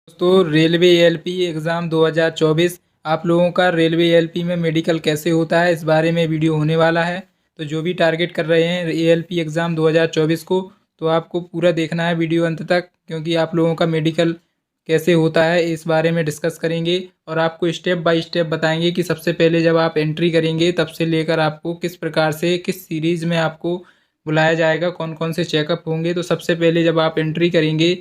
दोस्तों railway ALP exam 2024 आप लोगों का रेलवे एएलपी में मेडिकल कैसे होता है इस बारे में वीडियो होने वाला है। तो जो भी टारगेट कर रहे हैं एएलपी एग्ज़ाम 2024 को तो आपको पूरा देखना है वीडियो अंत तक, क्योंकि आप लोगों का मेडिकल कैसे होता है इस बारे में डिस्कस करेंगे और आपको स्टेप बाय स्टेप बताएंगे कि सबसे पहले जब आप एंट्री करेंगे तब से लेकर आपको किस प्रकार से किस सीरीज़ में आपको बुलाया जाएगा, कौन कौन से चेकअप होंगे। तो सबसे पहले जब आप एंट्री करेंगे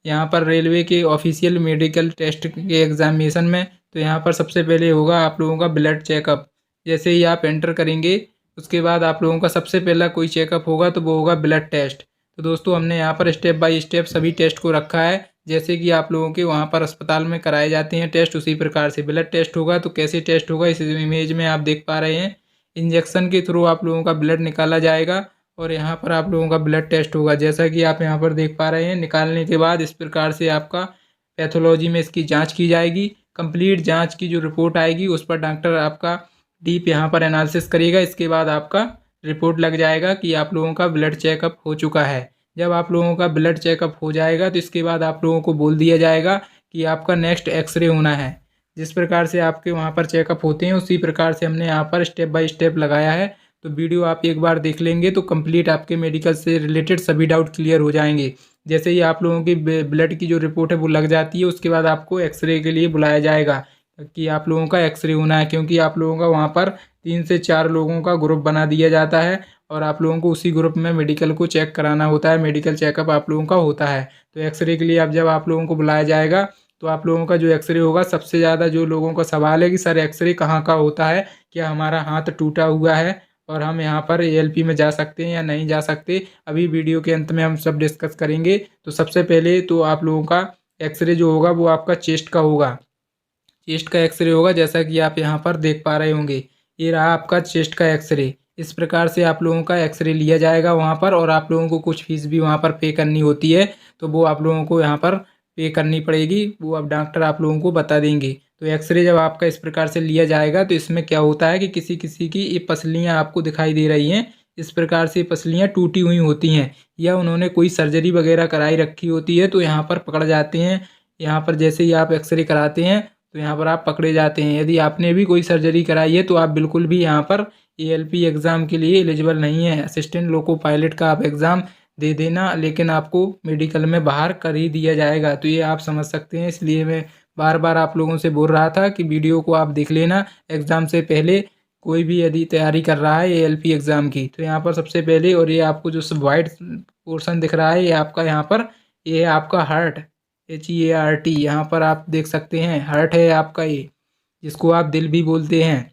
यहाँ पर रेलवे के ऑफिशियल मेडिकल टेस्ट के एग्ज़ामिनेशन में, तो यहाँ पर सबसे पहले होगा आप लोगों का ब्लड चेकअप। जैसे ही आप एंटर करेंगे उसके बाद आप लोगों का सबसे पहला कोई चेकअप होगा तो वो होगा ब्लड टेस्ट। तो दोस्तों हमने यहाँ पर स्टेप बाय स्टेप सभी टेस्ट को रखा है, जैसे कि आप लोगों के वहाँ पर अस्पताल में कराए जाते हैं टेस्ट, उसी प्रकार से ब्लड टेस्ट होगा। तो कैसे टेस्ट होगा इस इमेज में आप देख पा रहे हैं। इंजेक्शन के थ्रू आप लोगों का ब्लड निकाला जाएगा और यहाँ पर आप लोगों का ब्लड टेस्ट होगा, जैसा कि आप यहाँ पर देख पा रहे हैं। निकालने के बाद इस प्रकार से आपका पैथोलॉजी में इसकी जांच की जाएगी। कंप्लीट जांच की जो रिपोर्ट आएगी उस पर डॉक्टर आपका डीप यहाँ पर एनालिसिस करेगा। इसके बाद आपका रिपोर्ट लग जाएगा कि आप लोगों का ब्लड चेकअप हो चुका है। जब आप लोगों का ब्लड चेकअप हो जाएगा तो इसके बाद आप लोगों को बोल दिया जाएगा कि आपका नेक्स्ट एक्सरे होना है। जिस प्रकार से आपके वहाँ पर चेकअप होते हैं उसी प्रकार से हमने यहाँ पर स्टेप बाय स्टेप लगाया है। तो वीडियो आप एक बार देख लेंगे तो कंप्लीट आपके मेडिकल से रिलेटेड सभी डाउट क्लियर हो जाएंगे। जैसे ही आप लोगों की ब्लड की जो रिपोर्ट है वो लग जाती है उसके बाद आपको एक्सरे के लिए बुलाया जाएगा कि आप लोगों का एक्सरे होना है, क्योंकि आप लोगों का वहाँ पर 3 से 4 लोगों का ग्रुप बना दिया जाता है और आप लोगों को उसी ग्रुप में मेडिकल को चेक कराना होता है। मेडिकल चेकअप आप लोगों का होता है। तो एक्सरे के लिए अब जब आप लोगों को बुलाया जाएगा तो आप लोगों का जो एक्सरे होगा, सबसे ज़्यादा जो लोगों का सवाल है कि सर एक्सरे कहाँ का होता है, क्या हमारा हाथ टूटा हुआ है और हम यहाँ पर एएलपी में जा सकते हैं या नहीं जा सकते, अभी वीडियो के अंत में हम सब डिस्कस करेंगे। तो सबसे पहले तो आप लोगों का एक्सरे जो होगा वो आपका चेस्ट का होगा। चेस्ट का एक्सरे होगा, जैसा कि आप यहाँ पर देख पा रहे होंगे। ये रहा आपका चेस्ट का एक्सरे। इस प्रकार से आप लोगों का एक्सरे लिया जाएगा वहाँ पर, और आप लोगों को कुछ फीस भी वहाँ पर पे करनी होती है, तो वो आप लोगों को यहाँ पर पे करनी पड़ेगी, वो अब डॉक्टर आप लोगों को बता देंगे। तो एक्सरे जब आपका इस प्रकार से लिया जाएगा तो इसमें क्या होता है कि किसी किसी की ये पसलियाँ आपको दिखाई दे रही हैं, इस प्रकार से पसलियाँ टूटी हुई होती हैं या उन्होंने कोई सर्जरी वगैरह कराई रखी होती है तो यहाँ पर पकड़ जाते हैं। यहाँ पर जैसे ही आप एक्सरे कराते हैं तो यहाँ पर आप पकड़े जाते हैं। यदि आपने भी कोई सर्जरी कराई है तो आप बिल्कुल भी यहाँ पर एएलपी एग्ज़ाम के लिए एलिजिबल नहीं है। असिस्टेंट लोको पायलट का आप एग्ज़ाम दे देना, लेकिन आपको मेडिकल में बाहर कर ही दिया जाएगा। तो ये आप समझ सकते हैं, इसलिए मैं बार बार आप लोगों से बोल रहा था कि वीडियो को आप देख लेना एग्ज़ाम से पहले। कोई भी यदि तैयारी कर रहा है एएलपी एग्ज़ाम की तो यहाँ पर सबसे पहले, और ये आपको जो सब वाइट पोर्शन दिख रहा है ये आपका यहाँ पर, ये है आपका हार्ट, HEART। यहाँ पर आप देख सकते हैं हार्ट है आपका ये, जिसको आप दिल भी बोलते हैं।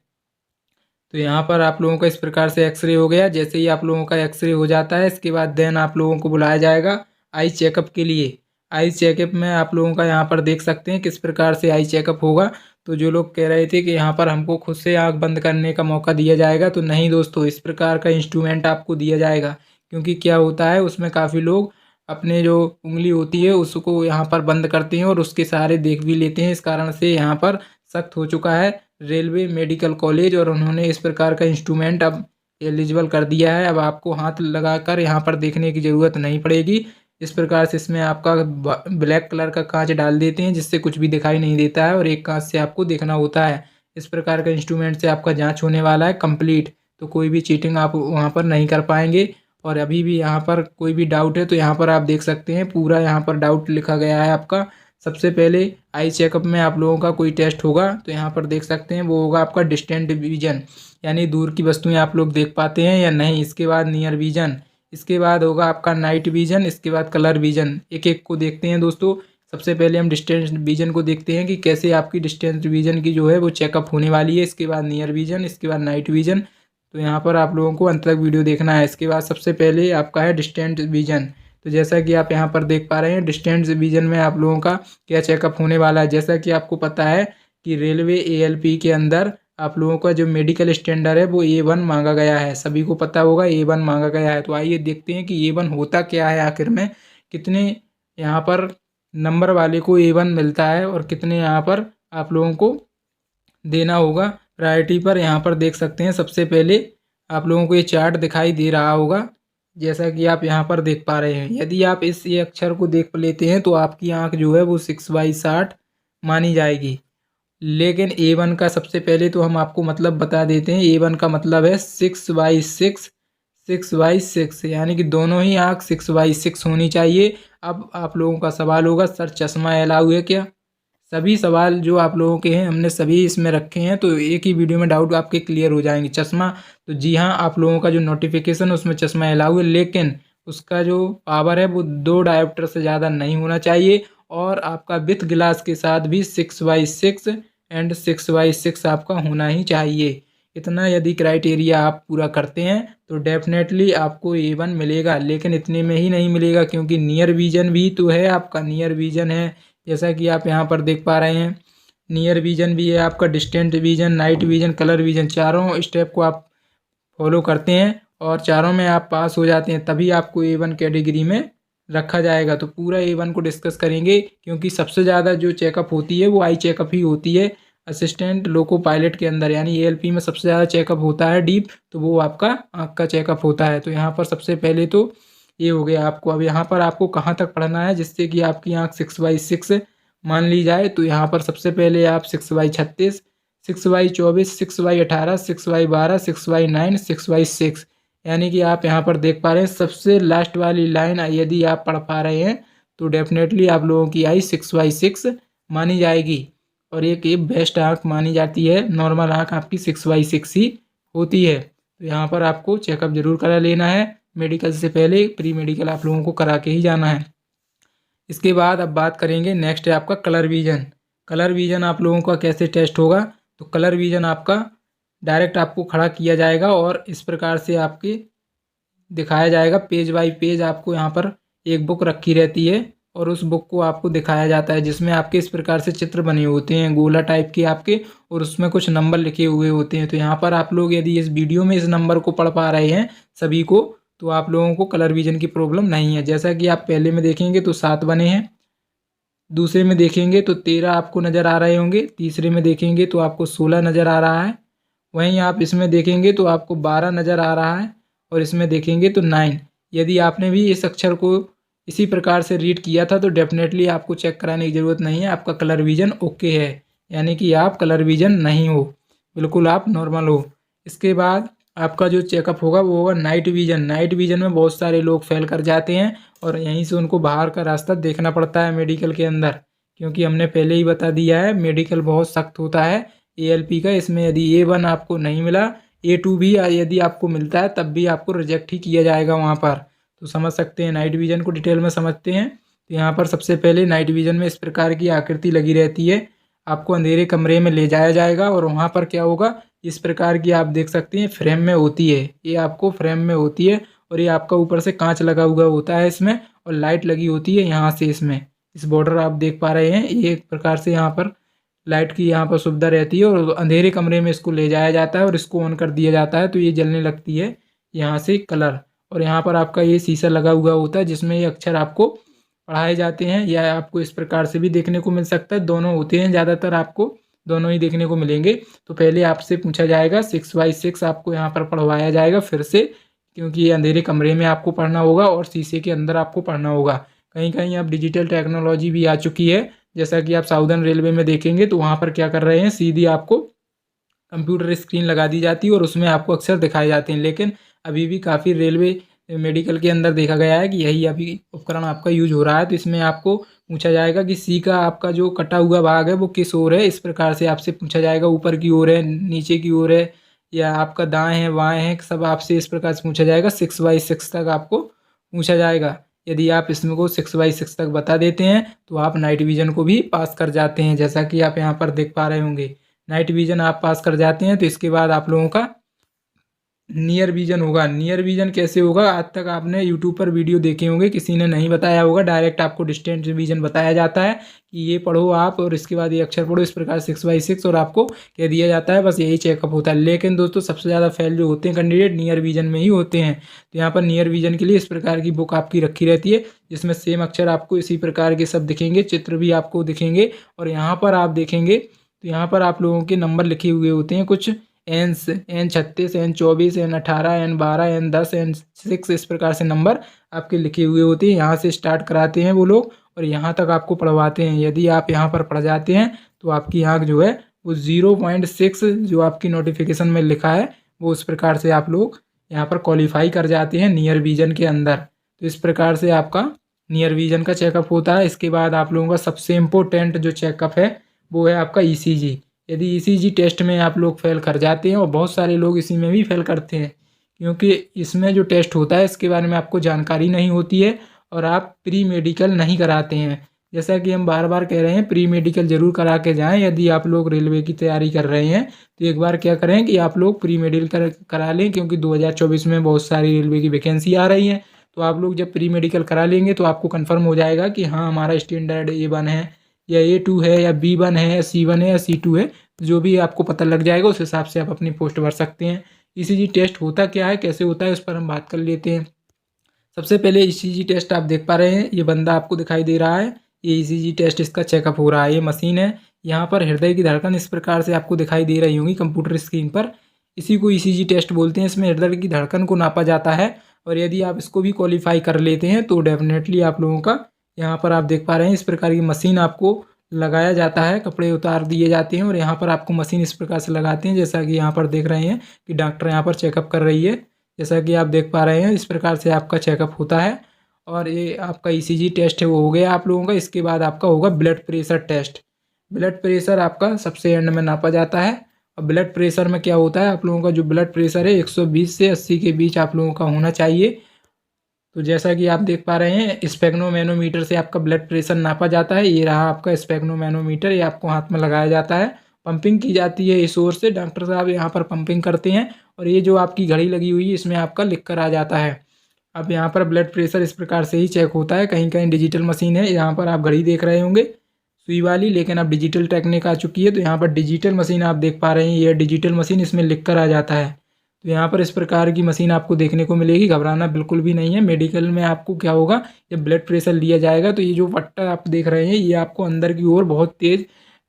तो यहाँ पर आप लोगों का इस प्रकार से एक्सरे हो गया। जैसे ही आप लोगों का एक्सरे हो जाता है इसके बाद देन आप लोगों को बुलाया जाएगा आई चेकअप के लिए। आई चेकअप में आप लोगों का यहाँ पर देख सकते हैं किस प्रकार से आई चेकअप होगा। तो जो लोग कह रहे थे कि यहाँ पर हमको खुद से आँख बंद करने का मौका दिया जाएगा, तो नहीं दोस्तों, इस प्रकार का इंस्ट्रूमेंट आपको दिया जाएगा। क्योंकि क्या होता है उसमें काफ़ी लोग अपने जो उंगली होती है उसको यहाँ पर बंद करते हैं और उसके सहारे देख भी लेते हैं। इस कारण से यहाँ पर सख्त हो चुका है रेलवे मेडिकल कॉलेज, और उन्होंने इस प्रकार का इंस्ट्रूमेंट अब एलिजिबल कर दिया है। अब आपको हाथ लगाकर यहाँ पर देखने की ज़रूरत नहीं पड़ेगी। इस प्रकार से इसमें आपका ब्लैक कलर का कांच डाल देते हैं जिससे कुछ भी दिखाई नहीं देता है और एक कांच से आपको देखना होता है। इस प्रकार का इंस्ट्रूमेंट से आपका जांच होने वाला है कंप्लीट, तो कोई भी चीटिंग आप वहाँ पर नहीं कर पाएंगे। और अभी भी यहाँ पर कोई भी डाउट है तो यहाँ पर आप देख सकते हैं पूरा यहाँ पर डाउट लिखा गया है आपका। सबसे पहले आई चेकअप में आप लोगों का कोई टेस्ट होगा तो यहाँ पर देख सकते हैं वो होगा आपका डिस्टेंट विजन, यानी दूर की वस्तुएं आप लोग देख पाते हैं या नहीं। इसके बाद नियर विजन, इसके बाद होगा आपका नाइट विजन, इसके बाद कलर विजन। एक एक को देखते हैं दोस्तों। सबसे पहले हम डिस्टेंस विजन को देखते हैं कि कैसे आपकी डिस्टेंस विजन की जो है वो चेकअप होने वाली है। इसके बाद नियर विजन, इसके बाद नाइट विजन। तो यहाँ पर आप लोगों को अंत तक वीडियो देखना है। इसके बाद सबसे पहले आपका है डिस्टेंस विजन। तो जैसा कि आप यहाँ पर देख पा रहे हैं डिस्टेंस विजन में आप लोगों का क्या चेकअप होने वाला है। जैसा कि आपको पता है कि रेलवे एएलपी के अंदर आप लोगों का जो मेडिकल स्टैंडर्ड है वो A1 मांगा गया है। सभी को पता होगा A1 मांगा गया है। तो आइए देखते हैं कि A1 होता क्या है आखिर में, कितने यहाँ पर नंबर वाले को A1 मिलता है और कितने यहाँ पर आप लोगों को देना होगा प्रायोरिटी पर। यहाँ पर देख सकते हैं सबसे पहले आप लोगों को ये चार्ट दिखाई दे रहा होगा, जैसा कि आप यहाँ पर देख पा रहे हैं। यदि आप इस ये अक्षर को देख लेते हैं तो आपकी आँख जो है वो 6/60 मानी जाएगी। लेकिन A1 का सबसे पहले तो हम आपको मतलब बता देते हैं। A1 का मतलब है 6/6, 6/6, यानी कि दोनों ही आँख 6/6 होनी चाहिए। अब आप लोगों का सवाल होगा, सर चश्मा अलाउ है क्या? सभी सवाल जो आप लोगों के हैं हमने सभी इसमें रखे हैं, तो एक ही वीडियो में डाउट आपके क्लियर हो जाएंगे। चश्मा तो जी हाँ, आप लोगों का जो नोटिफिकेशन उसमें चश्मा अलाउ है, लेकिन उसका जो पावर है वो 2 डायोप्टर से ज़्यादा नहीं होना चाहिए। और आपका विथ गिलास के साथ भी 6/6 एंड 6/6 आपका होना ही चाहिए। इतना यदि क्राइटेरिया आप पूरा करते हैं तो डेफिनेटली आपको A1 मिलेगा। लेकिन इतने में ही नहीं मिलेगा, क्योंकि नियर विजन भी तो है आपका। नियर विजन है, जैसा कि आप यहाँ पर देख पा रहे हैं, नियर विजन भी है आपका, distant vision, night vision, colour vision. चारों स्टेप को आप फॉलो करते हैं और चारों में आप पास हो जाते हैं, तभी आपको A1 कैटेगरी में रखा जाएगा। तो पूरा A1 को डिस्कस करेंगे, क्योंकि सबसे ज़्यादा जो चेकअप होती है वो आई चेकअप ही होती है असिस्टेंट लोको पायलट के अंदर। यानी ALP में सबसे ज़्यादा चेकअप होता है डीप, तो वो आपका आँख का चेकअप होता है। तो यहाँ पर सबसे पहले तो ये हो गया आपको। अब यहाँ पर आपको कहाँ तक पढ़ना है जिससे कि आपकी आँख 6/6 मान ली जाए। तो यहाँ पर सबसे पहले आप 6/36, 6/24, 6/18, 6/12, 6/9, 6/6, यानी कि आप यहाँ पर देख पा रहे हैं सबसे लास्ट वाली लाइन यदि आप पढ़ पा रहे हैं तो डेफिनेटली आप लोगों की आई 6/6 मानी जाएगी। और एक ये बेस्ट आँख मानी जाती है, नॉर्मल आँख आपकी 6/6 ही होती है। तो यहाँ पर आपको चेकअप जरूर करा लेना है। मेडिकल से पहले प्री मेडिकल आप लोगों को करा के ही जाना है। इसके बाद अब बात करेंगे, नेक्स्ट है आपका कलर विजन। कलर विजन आप लोगों का कैसे टेस्ट होगा? तो कलर विजन आपका डायरेक्ट आपको खड़ा किया जाएगा और इस प्रकार से आपके दिखाया जाएगा। पेज बाय पेज आपको यहाँ पर एक बुक रखी रहती है और उस बुक को आपको दिखाया जाता है, जिसमें आपके इस प्रकार से चित्र बने होते हैं गोला टाइप के आपके, और उसमें कुछ नंबर लिखे हुए होते हैं। तो यहाँ पर आप लोग यदि इस वीडियो में इस नंबर को पढ़ पा रहे हैं सभी को, तो आप लोगों को कलर विजन की प्रॉब्लम नहीं है। जैसा कि आप पहले में देखेंगे तो 7 बने हैं, दूसरे में देखेंगे तो 13 आपको नज़र आ रहे होंगे, तीसरे में देखेंगे तो आपको 16 नज़र आ रहा है, वहीं आप इसमें देखेंगे तो आपको 12 नज़र आ रहा है, और इसमें देखेंगे तो 9। यदि आपने भी इस अक्षर को इसी प्रकार से रीड किया था तो डेफिनेटली आपको चेक कराने की ज़रूरत नहीं है, आपका कलर विजन ओके है। यानी कि आप कलर विजन नहीं हो, बिल्कुल आप नॉर्मल हो। इसके बाद आपका जो चेकअप होगा वो होगा नाइट विजन। नाइट विजन में बहुत सारे लोग फेल कर जाते हैं और यहीं से उनको बाहर का रास्ता देखना पड़ता है मेडिकल के अंदर, क्योंकि हमने पहले ही बता दिया है मेडिकल बहुत सख्त होता है ALP का। इसमें यदि A1 आपको नहीं मिला, A2 भी यदि आपको मिलता है तब भी आपको रिजेक्ट ही किया जाएगा वहाँ पर। तो समझ सकते हैं, नाइट विजन को डिटेल में समझते हैं। तो यहाँ पर सबसे पहले नाइट विजन में इस प्रकार की आकृति लगी रहती है, आपको अंधेरे कमरे में ले जाया जाएगा और वहाँ पर क्या होगा, इस प्रकार की आप देख सकते हैं फ्रेम में होती है, ये आपको फ्रेम में होती है और ये आपका ऊपर से कांच लगा हुआ होता है इसमें, और लाइट लगी होती है यहाँ से। इसमें इस बॉर्डर आप देख पा रहे हैं, ये एक प्रकार से यहाँ पर लाइट की यहाँ पर सुविधा रहती है और अंधेरे कमरे में इसको ले जाया जाता है और इसको ऑन कर दिया जाता है तो ये जलने लगती है यहाँ से कलर। और यहाँ पर आपका ये शीशा लगा हुआ होता है जिसमें ये अक्षर आपको पढ़ाए जाते हैं, या आपको इस प्रकार से भी देखने को मिल सकता है, दोनों होते हैं, ज़्यादातर आपको दोनों ही देखने को मिलेंगे। तो पहले आपसे पूछा जाएगा 6/6 आपको यहाँ पर पढ़वाया जाएगा फिर से, क्योंकि ये अंधेरे कमरे में आपको पढ़ना होगा और शीशे के अंदर आपको पढ़ना होगा। कहीं कहीं अब डिजिटल टेक्नोलॉजी भी आ चुकी है, जैसा कि आप साउदर्न रेलवे में देखेंगे तो वहाँ पर क्या कर रहे हैं, सीधी आपको कंप्यूटर स्क्रीन लगा दी जाती है और उसमें आपको अक्षर दिखाए जाते हैं। लेकिन अभी भी काफ़ी रेलवे मेडिकल के अंदर देखा गया है कि यही अभी उपकरण आपका यूज हो रहा है। तो इसमें आपको पूछा जाएगा कि सी का आपका जो कटा हुआ भाग है वो किस ओर है, इस प्रकार से आपसे पूछा जाएगा, ऊपर की ओर है, नीचे की ओर है, या आपका दाएं है बाएं है, सब आपसे इस प्रकार से पूछा जाएगा। 6/6 तक आपको पूछा जाएगा। यदि आप इसमें को 6/6 तक बता देते हैं तो आप नाइट विजन को भी पास कर जाते हैं, जैसा कि आप यहाँ पर देख पा रहे होंगे। नाइट विजन आप पास कर जाते हैं तो इसके बाद आप लोगों का नियर विजन होगा। नियर विजन कैसे होगा, आज तक आपने यूट्यूब पर वीडियो देखे होंगे, किसी ने नहीं बताया होगा, डायरेक्ट आपको डिस्टेंट विजन बताया जाता है कि ये पढ़ो आप और इसके बाद ये अक्षर पढ़ो, इस प्रकार 6/6 और आपको कह दिया जाता है, बस यही चेकअप होता है। लेकिन दोस्तों सबसे ज़्यादा फेल जो होते हैं कैंडिडेट नियर विजन में ही होते हैं। तो यहाँ पर नियर विजन के लिए इस प्रकार की बुक आपकी रखी रहती है जिसमें सेम अक्षर आपको इसी प्रकार के सब दिखेंगे, चित्र भी आपको दिखेंगे, और यहाँ पर आप देखेंगे तो यहाँ पर आप लोगों के नंबर लिखे हुए होते हैं कुछ N36, N24, N18, N12, N10, N6 इस प्रकार से नंबर आपके लिखे हुए होते हैं। यहाँ से स्टार्ट कराते हैं वो लोग और यहाँ तक आपको पढ़वाते हैं। यदि आप यहाँ पर पढ़ जाते हैं तो आपकी आँख जो है वो 0.6 जो आपकी नोटिफिकेशन में लिखा है वो उस प्रकार से आप लोग यहाँ पर क्वालिफाई कर जाते हैं नियर विजन के अंदर। तो इस प्रकार से आपका नियर विजन का चेकअप होता है। इसके बाद आप लोगों का सबसे इम्पोर्टेंट जो चेकअप है वो है आपका ईसीजी। यदि ईसीजी टेस्ट में आप लोग फेल कर जाते हैं, और बहुत सारे लोग इसी में भी फेल करते हैं क्योंकि इसमें जो टेस्ट होता है इसके बारे में आपको जानकारी नहीं होती है और आप प्री मेडिकल नहीं कराते हैं। जैसा कि हम बार बार कह रहे हैं, प्री मेडिकल ज़रूर करा के जाएं। यदि आप लोग रेलवे की तैयारी कर रहे हैं तो एक बार क्या करें कि आप लोग प्री मेडिकल करा लें, क्योंकि 2024 में बहुत सारी रेलवे की वैकेंसी आ रही हैं। तो आप लोग जब प्री मेडिकल करा लेंगे तो आपको कंफर्म हो जाएगा कि हाँ हमारा स्टैंडर्ड A1 है या A2 है या B1 है या C1 है या C2 है। जो भी आपको पता लग जाएगा उस हिसाब से आप अपनी पोस्ट भर सकते हैं। ईसीजी टेस्ट होता क्या है, कैसे होता है, उस पर हम बात कर लेते हैं। सबसे पहले ईसीजी टेस्ट आप देख पा रहे हैं, ये बंदा आपको दिखाई दे रहा है, ये ईसीजी टेस्ट इसका चेकअप हो रहा है। ये मशीन है, यहाँ पर हृदय की धड़कन इस प्रकार से आपको दिखाई दे रही होंगी कंप्यूटर स्क्रीन पर। इसी को ईसीजी टेस्ट बोलते हैं। इसमें हृदय की धड़कन को नापा जाता है और यदि आप इसको भी क्वालिफाई कर लेते हैं तो डेफिनेटली आप लोगों का यहाँ पर आप देख पा रहे हैं इस प्रकार की मशीन आपको लगाया जाता है, कपड़े उतार दिए जाते हैं और यहाँ पर आपको मशीन इस प्रकार से लगाते हैं। जैसा कि यहाँ पर देख रहे हैं कि डॉक्टर यहाँ पर चेकअप कर रही है। जैसा कि आप देख पा रहे हैं इस प्रकार से आपका चेकअप होता है और ये आपका ईसीजी टेस्ट है वो हो गया आप लोगों का। इसके बाद आपका होगा blood pressure test. Blood pressure आपका सबसे एंड में नापा जाता है। और ब्लड प्रेशर में क्या होता है, आप लोगों का जो ब्लड प्रेशर है 120 से 80 के बीच आप लोगों का होना चाहिए। तो जैसा कि आप देख पा रहे हैं स्पेग्नोमैनोमीटर से आपका ब्लड प्रेशर नापा जाता है। ये रहा आपका स्पेग्नोमैनोमीटर, ये आपको हाथ में लगाया जाता है, पंपिंग की जाती है इस ओर से। डॉक्टर साहब यहाँ पर पंपिंग करते हैं और ये जो आपकी घड़ी लगी हुई है इसमें आपका लिख कर आ जाता है। अब यहाँ पर ब्लड प्रेशर इस प्रकार से ही चेक होता है। कहीं कहीं डिजिटल मशीन है, यहाँ पर आप घड़ी देख रहे होंगे सुई वाली, लेकिन अब डिजिटल टेक्निक आ चुकी है। तो यहाँ पर डिजिटल मशीन आप देख पा रहे हैं, ये डिजिटल मशीन, इसमें लिख कर आ जाता है। तो यहाँ पर इस प्रकार की मशीन आपको देखने को मिलेगी। घबराना बिल्कुल भी नहीं है। मेडिकल में आपको क्या होगा, जब ब्लड प्रेशर लिया जाएगा तो ये जो पट्टा आप देख रहे हैं ये आपको अंदर की ओर बहुत तेज़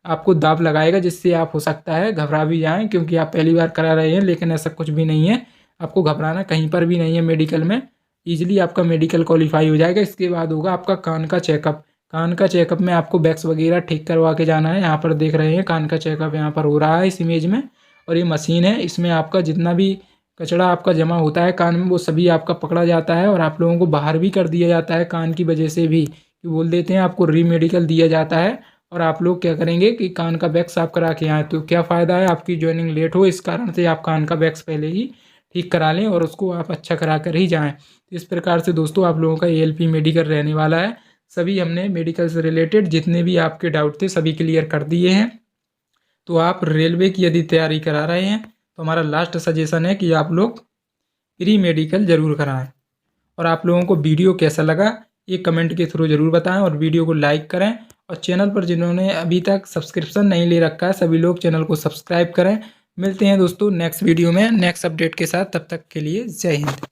आपको दाब लगाएगा, जिससे आप हो सकता है घबरा भी जाएं, क्योंकि आप पहली बार करा रहे हैं। लेकिन ऐसा कुछ भी नहीं है, आपको घबराना कहीं पर भी नहीं है। मेडिकल में ईजिली आपका मेडिकल क्वालिफाई हो जाएगा। इसके बाद होगा आपका कान का चेकअप। कान का चेकअप में आपको वैक्स वगैरह ठीक करवा के जाना है। यहाँ पर देख रहे हैं कान का चेकअप यहाँ पर हो रहा है इस इमेज में। और ये मशीन है, इसमें आपका जितना भी कचरा आपका जमा होता है कान में वो सभी आपका पकड़ा जाता है और आप लोगों को बाहर भी कर दिया जाता है कान की वजह से भी, कि बोल देते हैं आपको रीमेडिकल दिया जाता है। और आप लोग क्या करेंगे कि कान का वैक्स आप करा के आएँ। तो क्या फ़ायदा है, आपकी ज्वाइनिंग लेट हो इस कारण से आप कान का वैक्स पहले ही ठीक करा लें और उसको आप अच्छा करा कर ही जाएँ। इस प्रकार से दोस्तों आप लोगों का ALP मेडिकल रहने वाला है। सभी हमने मेडिकल से रिलेटेड जितने भी आपके डाउट थे सभी क्लियर कर दिए हैं। तो आप रेलवे की यदि तैयारी करा रहे हैं तो हमारा लास्ट सजेशन है कि आप लोग प्री मेडिकल ज़रूर कराएं। और आप लोगों को वीडियो कैसा लगा ये कमेंट के थ्रू ज़रूर बताएं और वीडियो को लाइक करें। और चैनल पर जिन्होंने अभी तक सब्सक्रिप्शन नहीं ले रखा है सभी लोग चैनल को सब्सक्राइब करें। मिलते हैं दोस्तों नेक्स्ट वीडियो में नेक्स्ट अपडेट के साथ, तब तक के लिए जय हिंद।